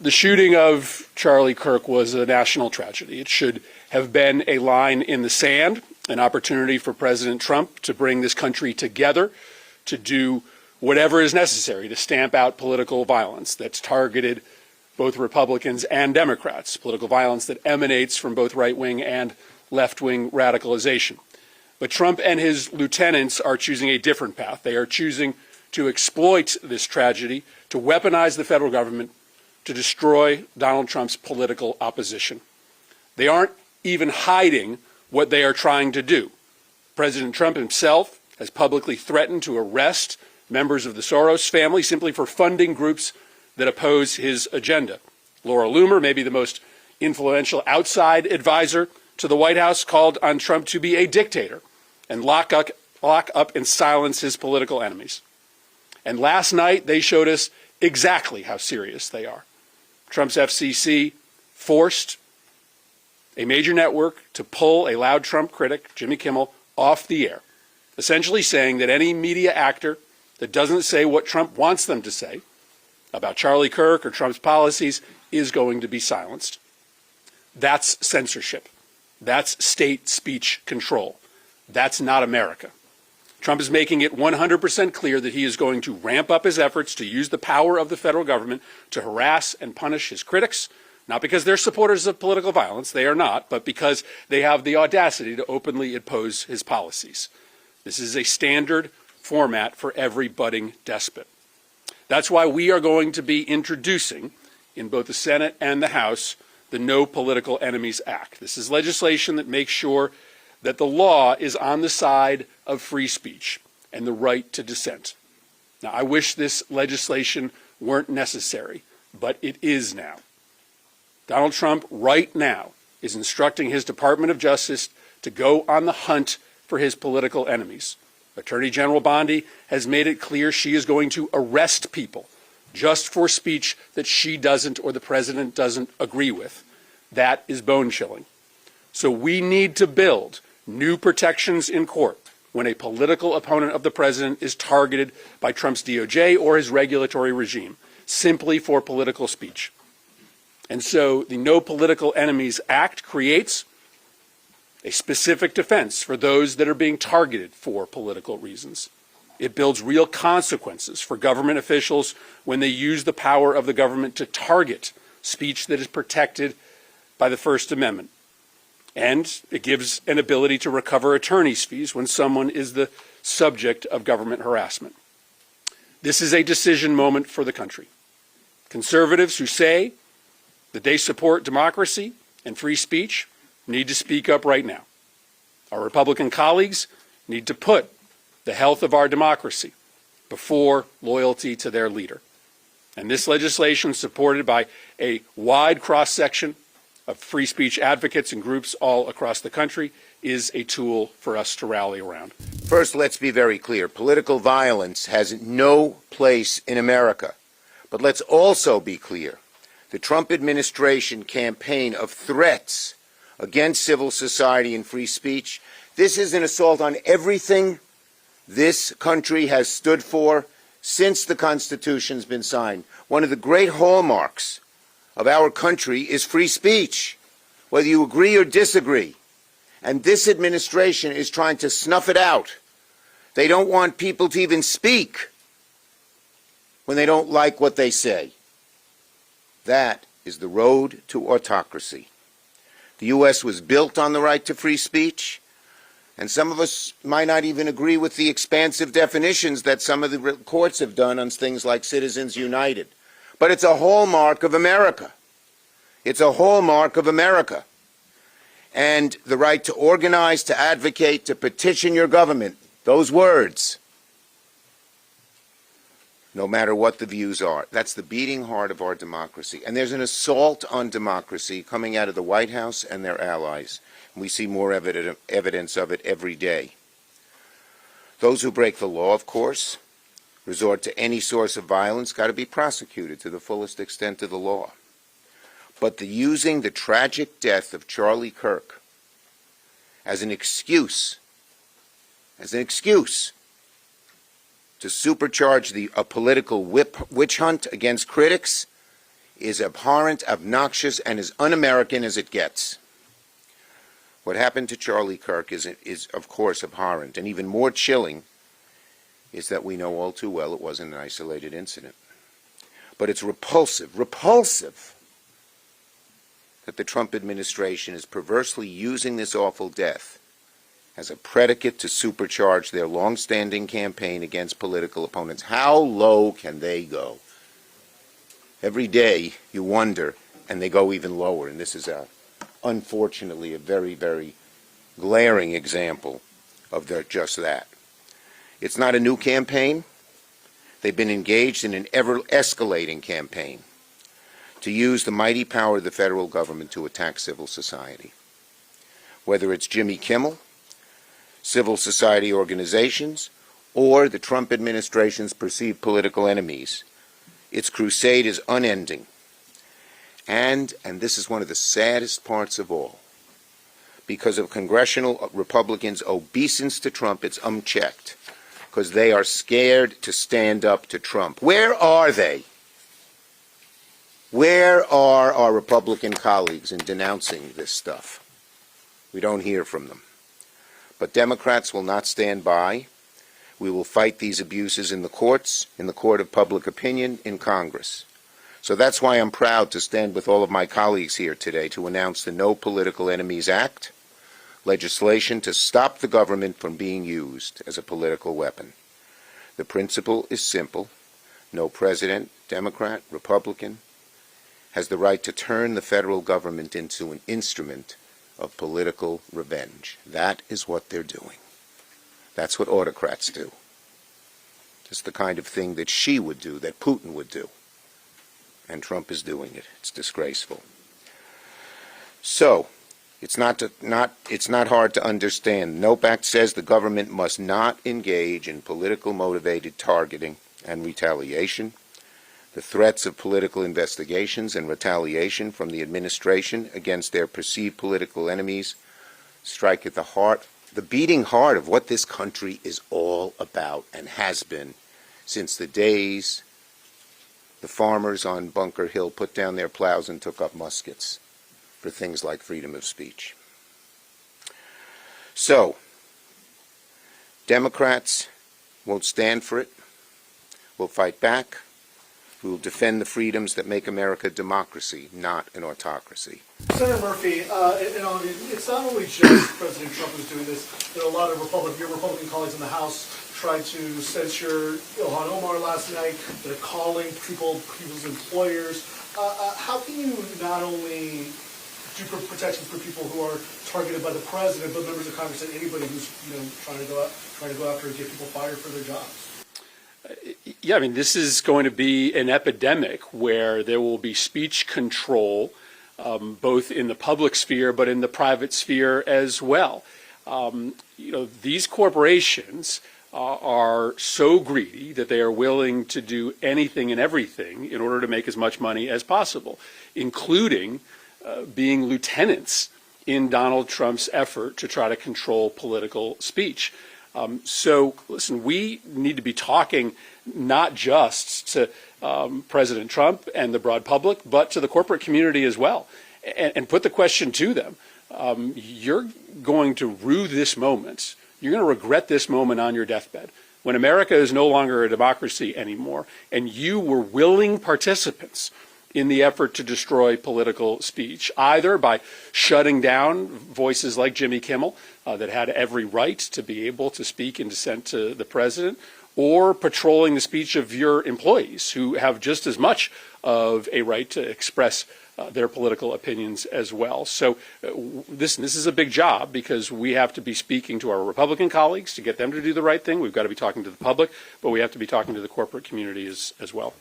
The shooting of Charlie Kirk was a national tragedy. It should have been a line in the sand, an opportunity for President Trump to bring this country together, to do whatever is necessary to stamp out political violence that's targeted both Republicans and Democrats, political violence that emanates from both right-wing and left-wing radicalization. But Trump and his lieutenants are choosing a different path. They are choosing to exploit this tragedy, to weaponize the federal government, to destroy Donald Trump's political opposition. They aren't even hiding what they are trying to do. President Trump himself has publicly threatened to arrest members of the Soros family simply for funding groups that oppose his agenda. Laura Loomer, maybe the most influential outside advisor to the White House, called on Trump to be a dictator and lock up and silence his political enemies. And last night, they showed us exactly how serious they are. Trump's FCC forced a major network to pull a loud Trump critic, Jimmy Kimmel, off the air, essentially saying that any media actor that doesn't say what Trump wants them to say about Charlie Kirk or Trump's policies is going to be silenced. That's censorship. That's state speech control. That's not America. Trump is making it 100% clear that he is going to ramp up his efforts to use the power of the federal government to harass and punish his critics, not because they're supporters of political violence, they are not, but because they have the audacity to openly oppose his policies. This is a standard format for every budding despot. That's why we are going to be introducing, in both the Senate and the House, the No Political Enemies Act. This is legislation that makes sure that the law is on the side of free speech and the right to dissent. Now, I wish this legislation weren't necessary, but it is now. Donald Trump, right now, is instructing his Department of Justice to go on the hunt for his political enemies. Attorney General Bondi has made it clear she is going to arrest people just for speech that she doesn't or the president doesn't agree with. That is bone-chilling. So we need to build new protections in court when a political opponent of the president is targeted by Trump's DOJ or his regulatory regime, simply for political speech. And so the No Political Enemies Act creates a specific defense for those that are being targeted for political reasons. It builds real consequences for government officials when they use the power of the government to target speech that is protected by the First Amendment. And it gives an ability to recover attorney's fees when someone is the subject of government harassment. This is a decision moment for the country. Conservatives who say that they support democracy and free speech need to speak up right now. Our Republican colleagues need to put the health of our democracy before loyalty to their leader. And this legislation, supported by a wide cross-section of free speech advocates and groups all across the country, is a tool for us to rally around. First, let's be very clear. Political violence has no place in America. But let's also be clear. The Trump administration campaign of threats against civil society and free speech, this is an assault on everything this country has stood for since the Constitution's been signed. One of the great hallmarks of our country is free speech, whether you agree or disagree. And this administration is trying to snuff it out. They don't want people to even speak when they don't like what they say. That is the road to autocracy. The U.S. was built on the right to free speech, and some of us might not even agree with the expansive definitions that some of the courts have done on things like Citizens United. But it's a hallmark of America. It's a hallmark of America. And the right to organize, to advocate, to petition your government, those words, no matter what the views are. That's the beating heart of our democracy. And there's an assault on democracy coming out of the White House and their allies. And we see more evidence of it every day. Those who break the law, of course, resort to any source of violence, got to be prosecuted to the fullest extent of the law. But using the tragic death of Charlie Kirk as an excuse to supercharge a political witch hunt against critics is abhorrent, obnoxious, and as un-American as it gets. What happened to Charlie Kirk is of course abhorrent, and even more chilling is that we know all too well it wasn't an isolated incident. But it's repulsive that the Trump administration is perversely using this awful death as a predicate to supercharge their long-standing campaign against political opponents. How low can they go? Every day you wonder, and they go even lower, and this is unfortunately a very, very glaring example of just that. It's not a new campaign. They've been engaged in an ever-escalating campaign to use the mighty power of the federal government to attack civil society. Whether it's Jimmy Kimmel, civil society organizations, or the Trump administration's perceived political enemies, its crusade is unending. And this is one of the saddest parts of all, because of congressional Republicans' obeisance to Trump, it's unchecked, because they are scared to stand up to Trump. Where are they? Where are our Republican colleagues in denouncing this stuff? We don't hear from them. But Democrats will not stand by. We will fight these abuses in the courts, in the court of public opinion, in Congress. So that's why I'm proud to stand with all of my colleagues here today to announce the No Political Enemies Act, legislation to stop the government from being used as a political weapon. The principle is simple. No president, Democrat, Republican, has the right to turn the federal government into an instrument of political revenge. That is what they're doing. That's what autocrats do. It's the kind of thing that Xi would do, that Putin would do. And Trump is doing it. It's disgraceful. So, it's not hard to understand. NOPE Act says the government must not engage in political motivated targeting and retaliation. The threats of political investigations and retaliation from the administration against their perceived political enemies strike at the heart, the beating heart of what this country is all about and has been since the days the farmers on Bunker Hill put down their plows and took up muskets for things like freedom of speech. So, Democrats won't stand for it. We'll fight back. We will defend the freedoms that make America a democracy, not an autocracy. Senator Murphy, it's not only just President Trump who's doing this. There are a lot of your Republican colleagues in the House tried to censure Ilhan Omar last night. They're calling people's employers. How can you not only do protections for people who are targeted by the president, but members of Congress and anybody who's trying to go after and get people fired for their jobs? Yeah, I mean, this is going to be an epidemic where there will be speech control, both in the public sphere but in the private sphere as well. These corporations are so greedy that they are willing to do anything and everything in order to make as much money as possible, including being lieutenants in Donald Trump's effort to try to control political speech. So, listen, we need to be talking not just to President Trump and the broad public, but to the corporate community as well, and put the question to them. You're going to rue this moment. You're going to regret this moment on your deathbed, when America is no longer a democracy anymore, and you were willing participants in the effort to destroy political speech, either by shutting down voices like Jimmy Kimmel that had every right to be able to speak in dissent to the president, or patrolling the speech of your employees who have just as much of a right to express their political opinions as well. So this is a big job, because we have to be speaking to our Republican colleagues to get them to do the right thing. We've got to be talking to the public, but we have to be talking to the corporate community as well.